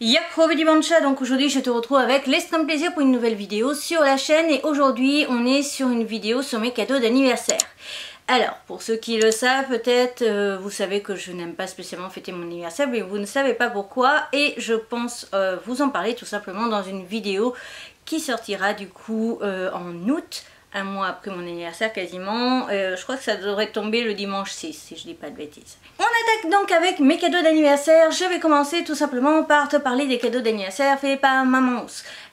Yakrobe Dimancha, donc aujourd'hui je te retrouve avec l'Instant Plaisir pour une nouvelle vidéo sur la chaîne et aujourd'hui on est sur une vidéo sur mes cadeaux d'anniversaire. Alors pour ceux qui le savent peut-être, vous savez que je n'aime pas spécialement fêter mon anniversaire mais vous ne savez pas pourquoi et je pense vous en parler tout simplement dans une vidéo qui sortira du coup en août. Un mois après mon anniversaire quasiment, je crois que ça devrait tomber le dimanche 6 si je dis pas de bêtises. On attaque donc avec mes cadeaux d'anniversaire. Je vais commencer tout simplement par te parler des cadeaux d'anniversaire faits par maman.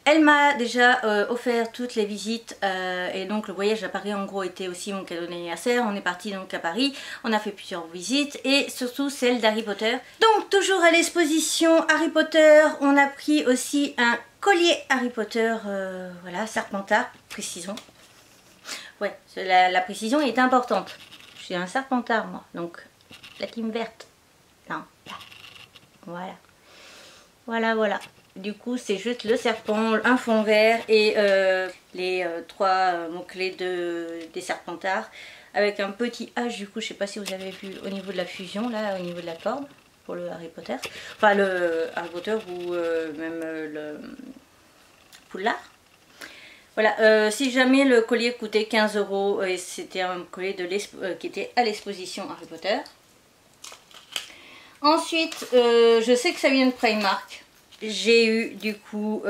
Elle m'a déjà offert toutes les visites et donc le voyage à Paris en gros était aussi mon cadeau d'anniversaire. On est parti donc à Paris, on a fait plusieurs visites et surtout celle d'Harry Potter. Donc toujours à l'exposition Harry Potter, on a pris aussi un collier Harry Potter, voilà, Serpentard, précisons. Ouais, la précision est importante. Je suis un Serpentard moi, donc la team verte. Non, là. Voilà. Voilà. Du coup, c'est juste le serpent, un fond vert et les trois mots-clés des Serpentards. Avec un petit H, du coup, je sais pas si vous avez vu au niveau de la fusion, là, au niveau de la corde, pour le Harry Potter. Enfin, le Harry Potter ou même le Poudlard. Voilà, si jamais le collier coûtait 15 € et c'était un collier qui était à l'exposition Harry Potter. Ensuite, je sais que ça vient de Primark. J'ai eu du coup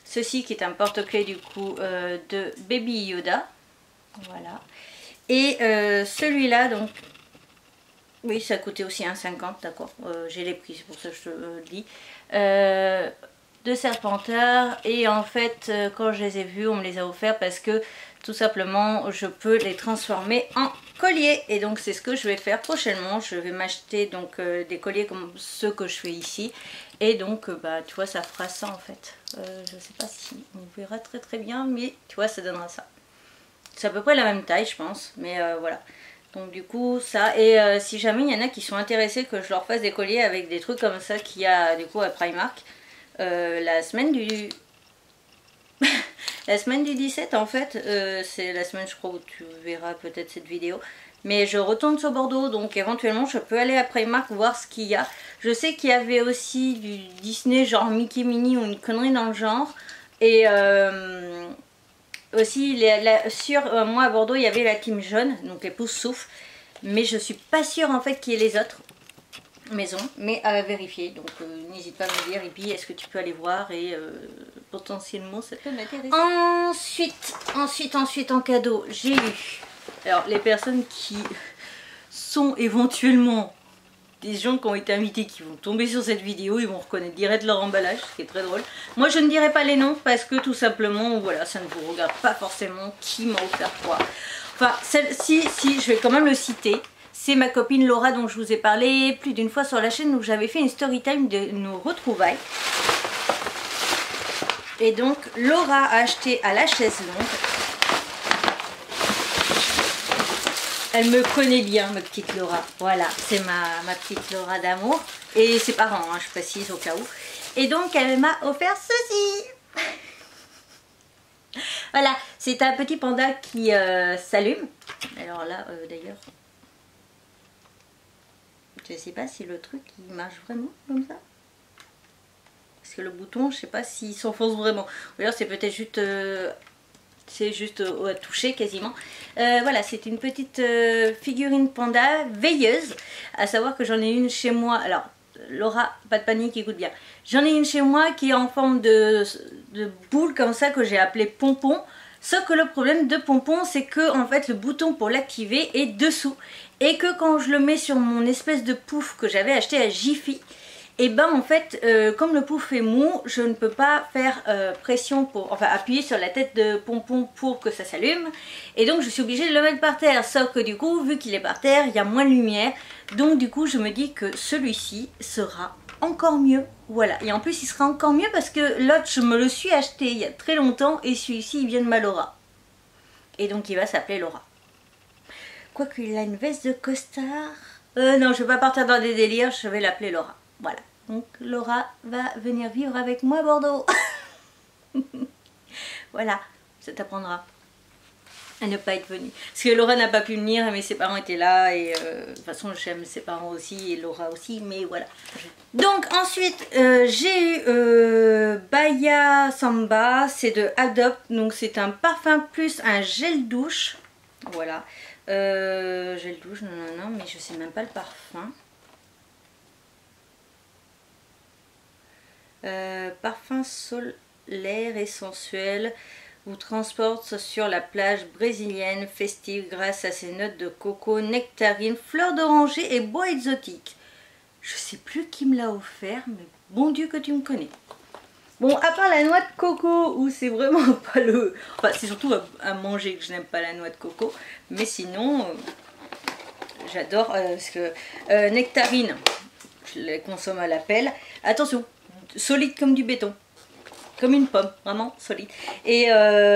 ceci qui est un porte-clés du coup de Baby Yoda. Voilà. Et celui-là, donc, oui, ça coûtait aussi 1,50 €, d'accord. J'ai les prix, c'est pour ça que je te le dis. De Serpentard et en fait quand je les ai vus on me les a offerts parce que tout simplement je peux les transformer en collier et donc c'est ce que je vais faire prochainement. Je vais m'acheter donc des colliers comme ceux que je fais ici et donc bah tu vois ça fera ça en fait. Je sais pas si on verra très bien mais tu vois ça donnera ça. C'est à peu près la même taille je pense mais voilà. Donc du coup ça et si jamais il y en a qui sont intéressés que je leur fasse des colliers avec des trucs comme ça qu'il y a du coup à Primark. La semaine du la semaine du 17 en fait c'est la semaine je crois où tu verras peut-être cette vidéo mais je retourne sur Bordeaux donc éventuellement je peux aller à Primark voir ce qu'il y a. Je sais qu'il y avait aussi du Disney genre Mickey Minnie ou une connerie dans le genre et aussi sur moi à Bordeaux il y avait la team jaune donc les pouces souffles mais je suis pas sûre en fait qu'il y ait les autres maison mais à vérifier donc n'hésite pas à me dire et puis est-ce que tu peux aller voir et potentiellement ça peut m'intéresser. Ensuite en cadeau j'ai eu alors les personnes qui sont éventuellement des gens qui ont été invités qui vont tomber sur cette vidéo ils vont reconnaître direct leur emballage ce qui est très drôle. Moi je ne dirai pas les noms parce que tout simplement voilà ça ne vous regarde pas forcément qui m'a offert quoi. Enfin celle-ci si je vais quand même le citer. C'est ma copine Laura dont je vous ai parlé plus d'une fois sur la chaîne où j'avais fait une story time de nos retrouvailles. Et donc Laura a acheté à la chaise longue. Elle me connaît bien ma petite Laura. Voilà, c'est ma petite Laura d'amour. Et ses parents, hein, je précise au cas où. Et donc elle m'a offert ceci. Voilà, c'est un petit panda qui s'allume. Alors là d'ailleurs... Je sais pas si le truc il marche vraiment comme ça. Parce que le bouton, je sais pas s'il s'enfonce vraiment. Ou alors c'est peut-être juste... c'est juste à toucher quasiment. Voilà, c'est une petite figurine panda veilleuse. À savoir que j'en ai une chez moi. Alors, Laura, pas de panique, écoute bien. J'en ai une chez moi qui est en forme de boule comme ça que j'ai appelé pompon. Sauf que le problème de pompon, c'est que en fait le bouton pour l'activer est dessous. Et que quand je le mets sur mon espèce de pouf que j'avais acheté à Jiffy, et ben en fait comme le pouf est mou, je ne peux pas faire pression pour, enfin appuyer sur la tête de pompon pour que ça s'allume. Et donc je suis obligée de le mettre par terre. Sauf que du coup, vu qu'il est par terre, il y a moins de lumière. Donc du coup je me dis que celui-ci sera encore mieux. Voilà, et en plus il sera encore mieux parce que l'autre je me le suis acheté il y a très longtemps et celui-ci il vient de ma Laura. Et donc il va s'appeler Laura. Quoique il a une veste de costard. Non, je vais pas partir dans des délires, je vais l'appeler Laura. Voilà, donc Laura va venir vivre avec moi à Bordeaux. Voilà, ça t'apprendra. à ne pas être venue. Parce que Laura n'a pas pu venir, mais ses parents étaient là et de toute façon j'aime ses parents aussi et Laura aussi, mais voilà. Donc ensuite j'ai eu Baya Samba, c'est de Adopt, donc c'est un parfum plus un gel douche, voilà. Gel douche, non, mais je sais même pas le parfum. Parfum solaire et sensuel vous transporte sur la plage brésilienne festive grâce à ses notes de coco, nectarine, fleurs d'oranger et bois exotique. Je sais plus qui me l'a offert, mais bon Dieu que tu me connais. Bon, à part la noix de coco, où c'est vraiment pas le... Enfin, c'est surtout à manger que je n'aime pas la noix de coco. Mais sinon, j'adore parce que nectarine, je les consomme à la pelle. Attention, solide comme du béton. Comme une pomme, vraiment solide. Et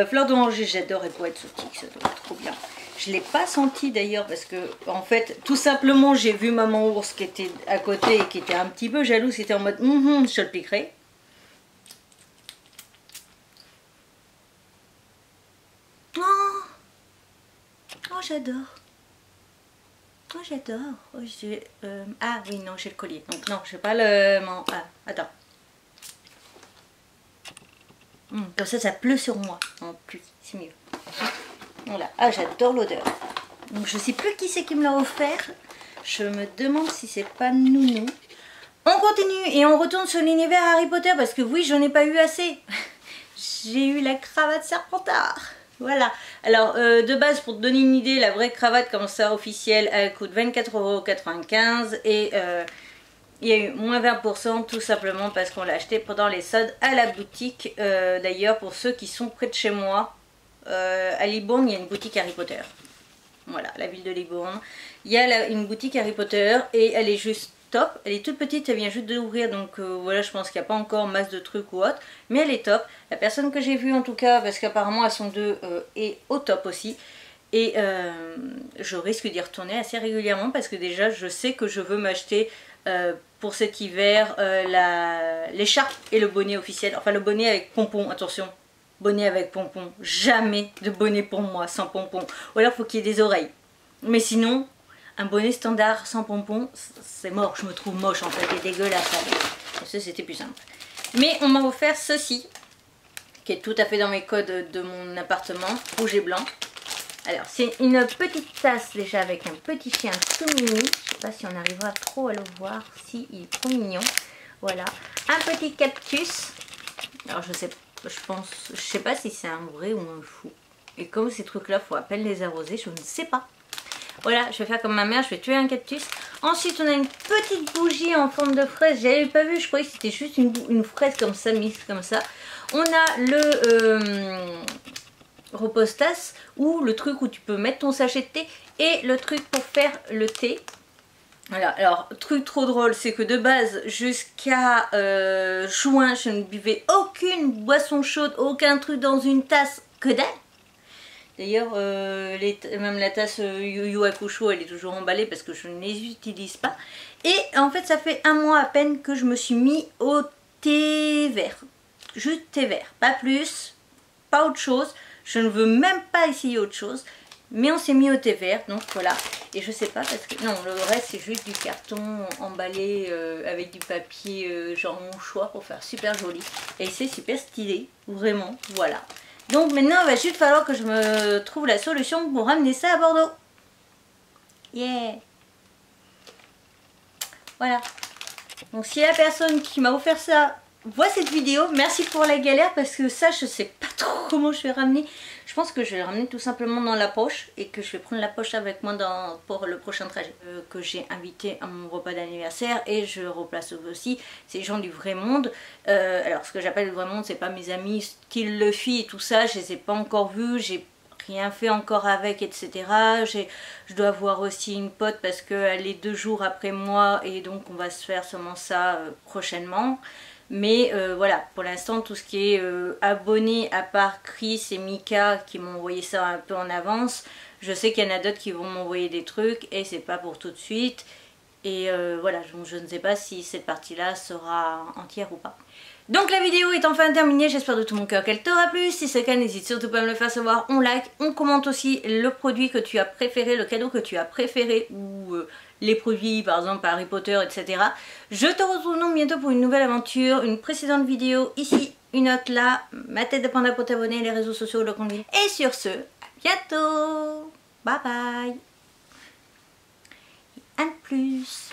fleur d'oranger, j'adore, et bois exotique, ça doit être trop bien. Je ne l'ai pas senti d'ailleurs parce que, en fait, tout simplement, j'ai vu maman ours qui était à côté et qui était un petit peu jalouse, qui était en mode je le piquerai. Oh, j'adore. Oh, j'adore. Oh, ah oui, non, j'ai le collier. Donc non, je n'ai pas le... Ah, attends. Comme ça pleut sur moi. En plus, c'est mieux. Voilà. Ah, j'adore l'odeur. Donc je sais plus qui c'est qui me l'a offert. Je me demande si c'est pas Nounou. On continue et on retourne sur l'univers Harry Potter parce que oui, j'en ai pas eu assez. J'ai eu la cravate Serpentard. Voilà. Alors de base, pour te donner une idée, la vraie cravate comme ça officielle, elle coûte 24,95 € et il y a eu moins 20% tout simplement parce qu'on l'a acheté pendant les soldes à la boutique. D'ailleurs, pour ceux qui sont près de chez moi, à Libourne, il y a une boutique Harry Potter. Voilà, la ville de Libourne. Il y a une boutique Harry Potter et elle est juste top. Elle est toute petite, elle vient juste d'ouvrir, donc voilà, je pense qu'il n'y a pas encore masse de trucs ou autre. Mais elle est top. La personne que j'ai vue en tout cas, parce qu'apparemment elles sont deux, est au top aussi. Et je risque d'y retourner assez régulièrement parce que déjà je sais que je veux m'acheter pour cet hiver l'écharpe et le bonnet officiel. Enfin le bonnet avec pompon, attention. Bonnet avec pompon. Jamais de bonnet pour moi sans pompon. Ou alors il faut qu'il y ait des oreilles. Mais sinon, un bonnet standard sans pompon, c'est mort. Je me trouve moche en fait et dégueulasse. Ça c'était plus simple. Mais on m'a offert ceci, qui est tout à fait dans mes codes de mon appartement, rouge et blanc. Alors c'est une petite tasse déjà avec un petit chien tout mini. Je sais pas si on arrivera trop à le voir, si il est trop mignon. Voilà, un petit cactus. Alors je sais pas si c'est un vrai ou un fou. Et comme ces trucs là faut à peine les arroser, je ne sais pas. Voilà, je vais faire comme ma mère, je vais tuer un cactus. Ensuite on a une petite bougie en forme de fraise. J'avais pas vu, je croyais que c'était juste une fraise comme ça, mise comme ça. On a le repostas, ou le truc où tu peux mettre ton sachet de thé, et le truc pour faire le thé. Voilà, alors truc trop drôle, c'est que de base jusqu'à juin je ne buvais aucune boisson chaude, aucun truc dans une tasse, que dalle. D'ailleurs même la tasse Yu Yu Hakusho elle est toujours emballée parce que je ne les utilise pas. Et en fait ça fait un mois à peine que je me suis mis au thé vert, juste thé vert, pas plus, pas autre chose. Je ne veux même pas essayer autre chose. Mais on s'est mis au thé vert, donc voilà. Et je sais pas parce que... Non, le reste c'est juste du carton emballé avec du papier genre mouchoir pour faire super joli. Et c'est super stylé, vraiment, voilà. Donc maintenant il va juste falloir que je me trouve la solution pour ramener ça à Bordeaux. Yeah. Voilà. Donc si la personne qui m'a offert ça voit cette vidéo, merci pour la galère parce que ça je sais pas trop comment je vais ramener. Je pense que je vais le ramener tout simplement dans la poche et que je vais prendre la poche avec moi pour le prochain trajet. Que j'ai invité à mon repas d'anniversaire et je replace aussi ces gens du vrai monde. Alors ce que j'appelle le vrai monde, c'est pas mes amis style Luffy et tout ça, je les ai pas encore vus, j'ai rien fait encore avec, etc. Je dois voir aussi une pote parce qu'elle est 2 jours après moi et donc on va se faire seulement ça prochainement. Mais voilà, pour l'instant tout ce qui est abonné, à part Chris et Mika qui m'ont envoyé ça un peu en avance, je sais qu'il y en a d'autres qui vont m'envoyer des trucs et c'est pas pour tout de suite. Et voilà, je ne sais pas si cette partie-là sera entière ou pas. Donc la vidéo est enfin terminée, j'espère de tout mon cœur qu'elle t'aura plu. Si c'est le cas, n'hésite surtout pas à me le faire savoir. On like, on commente aussi le produit que tu as préféré, le cadeau que tu as préféré ou les produits par exemple Harry Potter, etc. Je te retrouve donc bientôt pour une nouvelle aventure, une précédente vidéo ici, une autre là, ma tête de panda pour t'abonner, les réseaux sociaux, le compte. Et sur ce, à bientôt. Bye bye. Un de plus.